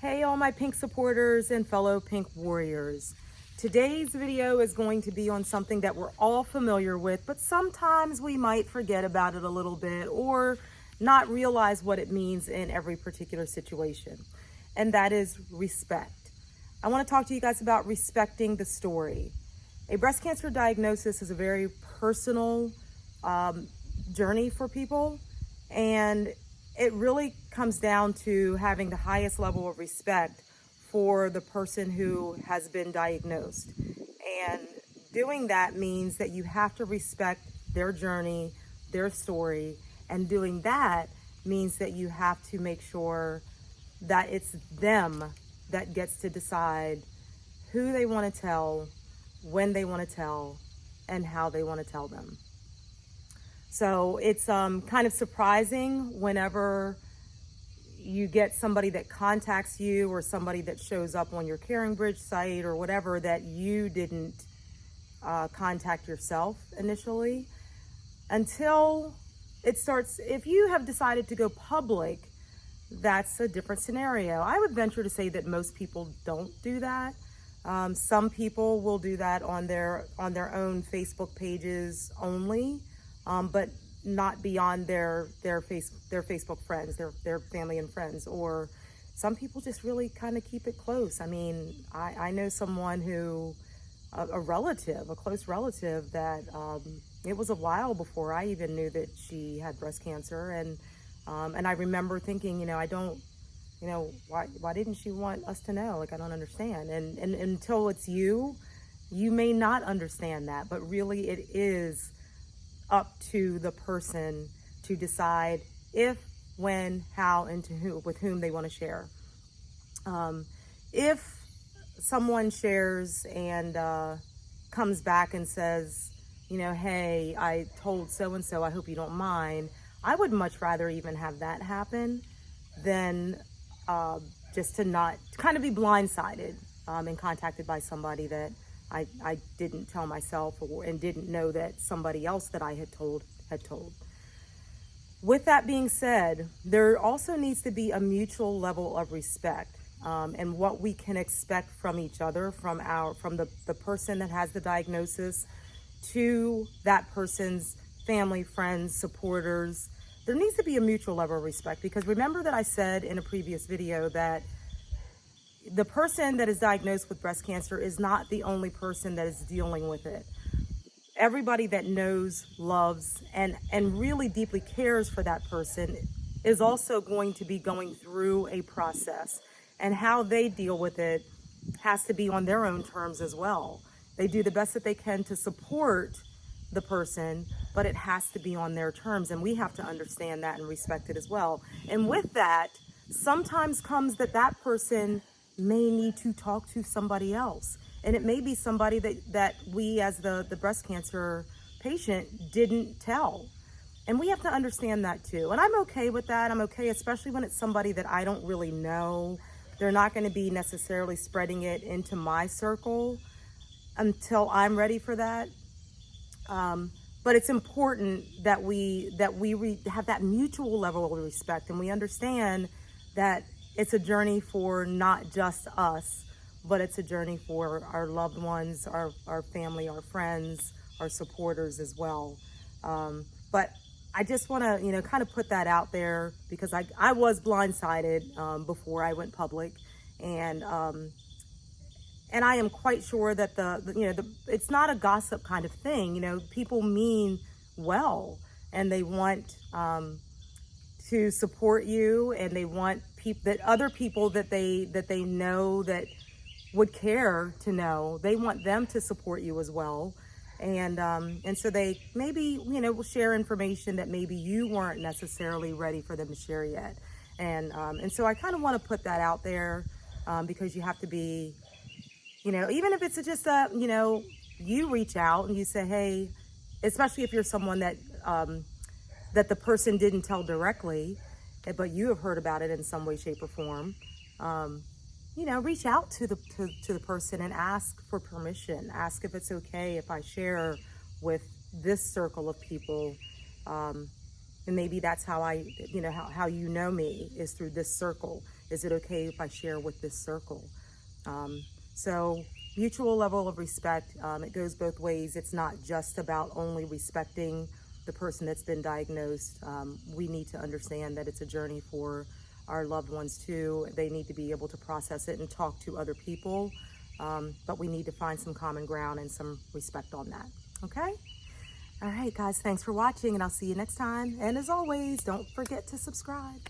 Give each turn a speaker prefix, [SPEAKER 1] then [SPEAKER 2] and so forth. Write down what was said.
[SPEAKER 1] Hey all my pink supporters and fellow pink warriors. Today's video is going to be on something that we're all familiar with, but sometimes we might forget about it a little bit or not realize what it means in every particular situation. And that is respect. I want to talk to you guys about respecting the story. A breast cancer diagnosis is a very personal journey for people, and it really comes down to having the highest level of respect for the person who has been diagnosed. And doing that means that you have to respect their journey, their story, and doing that means that you have to make sure that it's them that gets to decide who they want to tell, when they want to tell, and how they want to tell them. So it's kind of surprising whenever you get somebody that contacts you or somebody that shows up on your CaringBridge site or whatever that you didn't contact yourself initially until it starts. If you have decided to go public, that's a different scenario. I would venture to say that most people don't do that. Some people will do that on their own Facebook pages only, but not beyond their Facebook friends, their family and friends. Or some people just really kind of keep it close. I mean, I know someone who, a relative, a close relative, that it was a while before I even knew that she had breast cancer, and I remember thinking, why didn't she want us to know? Like, I don't understand. And until it's you may not understand that, but really it is up to the person to decide if, when, how, and to who, with whom they want to share. If someone shares and comes back and says, hey, I told so-and-so, I hope you don't mind, I would much rather even have that happen than just to not kind of be blindsided and contacted by somebody that I didn't tell myself and didn't know that somebody else that I had told. With that being said, there also needs to be a mutual level of respect and what we can expect from each other, from the person that has the diagnosis to that person's family, friends, supporters. There needs to be a mutual level of respect, because remember that I said in a previous video that the person that is diagnosed with breast cancer is not the only person that is dealing with it. Everybody that knows, loves, and really deeply cares for that person is also going to be going through a process, and how they deal with it has to be on their own terms as well. They do the best that they can to support the person, but it has to be on their terms, and we have to understand that and respect it as well. And with that, sometimes comes that person may need to talk to somebody else, and it may be somebody that we as the breast cancer patient didn't tell, and we have to understand that too. And I'm okay with that. I'm okay, especially when it's somebody that I don't really know. They're not going to be necessarily spreading it into my circle until I'm ready for that. But it's important that we have that mutual level of respect, and we understand that it's a journey for not just us, but it's a journey for our loved ones, our family, our friends, our supporters as well. But I just want to, kind of put that out there, because I was blindsided before I went public, and I am quite sure that it's not a gossip kind of thing. People mean well, and they want to support you, and they want other people that they know that would care to know. They want them to support you as well, and so they maybe will share information that maybe you weren't necessarily ready for them to share yet, and so I kind of want to put that out there, because you have to be, even if it's just you reach out and you say, hey, especially if you're someone that the person didn't tell directly, but you have heard about it in some way, shape, or form, reach out to the person and ask for permission. Ask if it's okay if I share with this circle of people, and maybe that's how how you know me, is through this circle. Is it okay if I share with this circle? So mutual level of respect, it goes both ways. It's not just about only respecting the person that's been diagnosed. We need to understand that it's a journey for our loved ones too. They need to be able to process it and talk to other people. But we need to find some common ground and some respect on that. Okay? All right, guys, thanks for watching, and I'll see you next time. And as always, don't forget to subscribe.